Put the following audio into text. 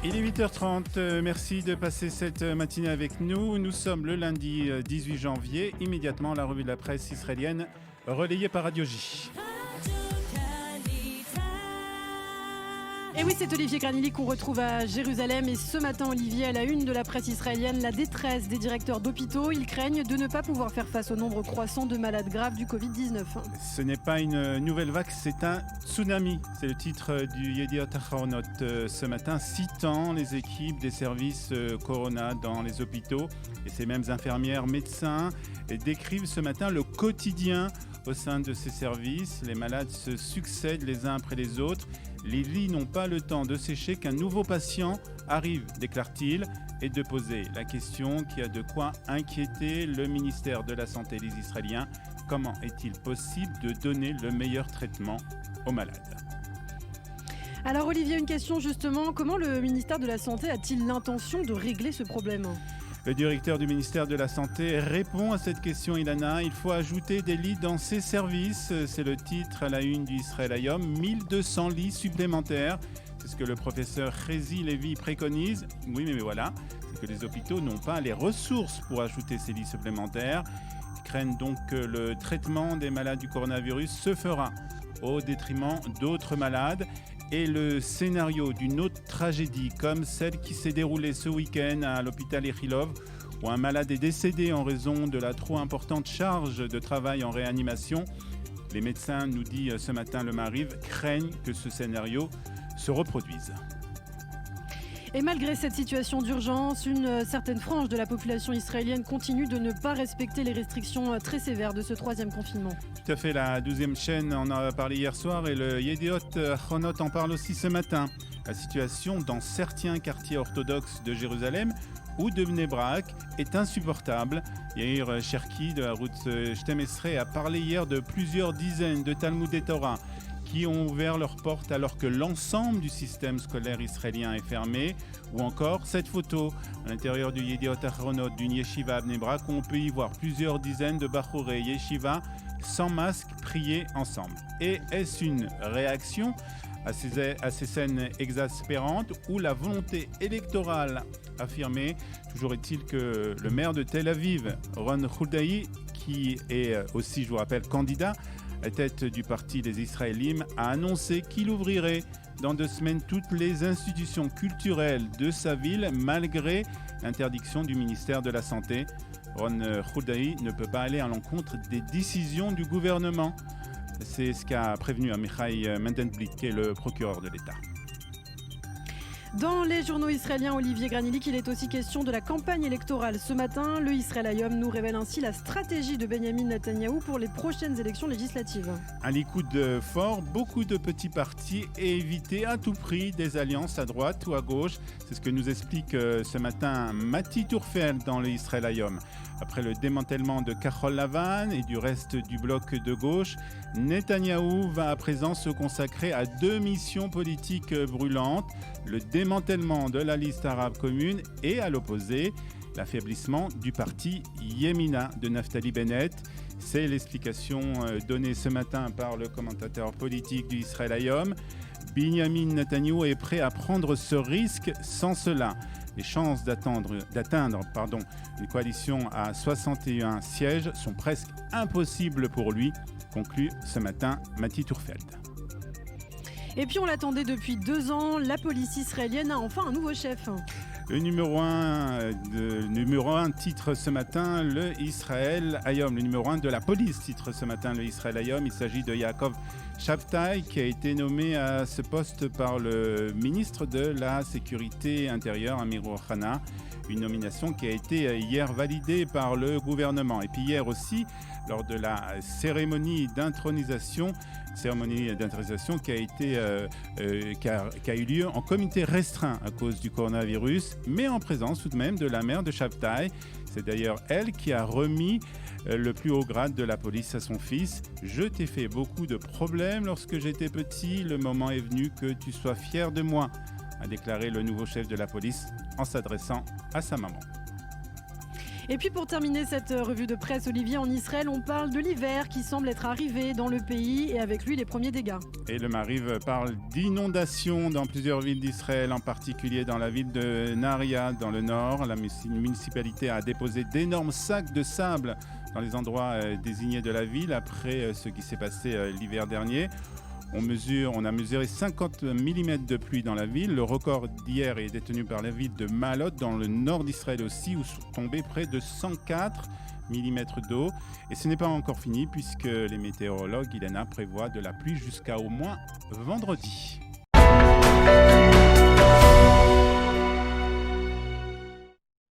Il est 8h30, merci de passer cette matinée avec nous. Nous sommes le lundi 18 janvier, immédiatement la revue de la presse israélienne relayée par Radio J. Et oui, c'est Olivier Granilly qu'on retrouve à Jérusalem. Et ce matin, Olivier, à la une de la presse israélienne, la détresse des directeurs d'hôpitaux. Ils craignent de ne pas pouvoir faire face au nombre croissant de malades graves du Covid-19. Ce n'est pas une nouvelle vague, c'est un tsunami. C'est le titre du Yediot Ahronot ce matin, citant les équipes des services Corona dans les hôpitaux. Et ces mêmes infirmières, médecins décrivent ce matin le quotidien au sein de ces services. Les malades se succèdent les uns après les autres. Les lits n'ont pas le temps de sécher qu'un nouveau patient arrive, déclare-t-il, et de poser la question qui a de quoi inquiéter le ministère de la Santé des Israéliens. Comment est-il possible de donner le meilleur traitement aux malades ? Alors Olivier, une question justement, comment le ministère de la Santé a-t-il l'intention de régler ce problème ? Le directeur du ministère de la Santé répond à cette question, Ilana. Il faut ajouter des lits dans ces services. C'est le titre à la une du Israël Hayom. 1200 lits supplémentaires. C'est ce que le professeur Chezi Lévi préconise. Oui, mais voilà. C'est que les hôpitaux n'ont pas les ressources pour ajouter ces lits supplémentaires. Ils craignent donc que le traitement des malades du coronavirus se fera au détriment d'autres malades. Et le scénario d'une autre tragédie, comme celle qui s'est déroulée ce week-end à l'hôpital Ichilov, où un malade est décédé en raison de la trop importante charge de travail en réanimation. Les médecins, nous dit ce matin le Maariv, craignent que ce scénario se reproduise. Et malgré cette situation d'urgence, une certaine frange de la population israélienne continue de ne pas respecter les restrictions très sévères de ce troisième confinement. Tout à fait, la 12e chaîne en a parlé hier soir et le Yediot Ahronot en parle aussi ce matin. La situation dans certains quartiers orthodoxes de Jérusalem ou de Bnei Brak est insupportable. Yair Cherki de la route Shtemesre a parlé hier de plusieurs dizaines de Talmudei Torah qui ont ouvert leurs portes alors que l'ensemble du système scolaire israélien est fermé. Ou encore cette photo à l'intérieur du Yediot Ahronot d'une yeshiva à Bnei Brak où on peut y voir plusieurs dizaines de bachorei yeshiva sans masque prier ensemble. Et est-ce une réaction à ces scènes exaspérantes ou la volonté électorale affirmée ? Toujours est-il que le maire de Tel Aviv, Ron Huldai, qui est aussi, je vous rappelle, candidat à la tête du parti des Israélim, a annoncé qu'il ouvrirait dans 2 semaines toutes les institutions culturelles de sa ville malgré l'interdiction du ministère de la Santé. Ron Huldai ne peut pas aller à l'encontre des décisions du gouvernement. C'est ce qu'a prévenu Amichai Mendenblick, qui est le procureur de l'État. Dans les journaux israéliens, Olivier Granilly, il est aussi question de la campagne électorale. Ce matin, le Israël Hayom nous révèle ainsi la stratégie de Benjamin Netanyahou pour les prochaines élections législatives. Un Likoud fort, beaucoup de petits partis et éviter à tout prix des alliances à droite ou à gauche. C'est ce que nous explique ce matin Mati Tourfeld dans le Israël Hayom. Après le démantèlement de Kahol Lavan et du reste du bloc de gauche, Netanyahou va à présent se consacrer à 2 missions politiques brûlantes, le démantèlement de la liste arabe commune et, à l'opposé, l'affaiblissement du parti Yemina de Naftali Bennett. C'est l'explication donnée ce matin par le commentateur politique du Israël Hayom. Binyamin Netanyahou est prêt à prendre ce risque. Sans cela, les chances d'atteindre une coalition à 61 sièges sont presque impossibles pour lui, conclut ce matin Mati Tourfeld. Et puis on l'attendait depuis 2 ans, la police israélienne a enfin un nouveau chef. Le numéro 1 titre ce matin le Israël Hayom. Le numéro 1 de la police titre ce matin le Israël Hayom. Il s'agit de Yaakov Shabtai qui a été nommé à ce poste par le ministre de la Sécurité intérieure, Amir Ohana. Une nomination qui a été hier validée par le gouvernement. Et puis hier aussi, lors de la cérémonie d'intronisation qui a eu lieu en comité restreint à cause du coronavirus, mais en présence tout de même de la mère de Shabtai. C'est d'ailleurs elle qui a remis le plus haut grade de la police à son fils. « Je t'ai fait beaucoup de problèmes lorsque j'étais petit. Le moment est venu que tu sois fier de moi », a déclaré le nouveau chef de la police en s'adressant à sa maman. Et puis pour terminer cette revue de presse, Olivier, en Israël, on parle de l'hiver qui semble être arrivé dans le pays et avec lui les premiers dégâts. Et le Maariv parle d'inondations dans plusieurs villes d'Israël, en particulier dans la ville de Nahariya, dans le nord. La municipalité a déposé d'énormes sacs de sable dans les endroits désignés de la ville après ce qui s'est passé l'hiver dernier. On a mesuré 50 mm de pluie dans la ville. Le record d'hier est détenu par la ville de Maalot, dans le nord d'Israël aussi, où sont tombés près de 104 mm d'eau. Et ce n'est pas encore fini, puisque les météorologues, Ilana, prévoient de la pluie jusqu'à au moins vendredi.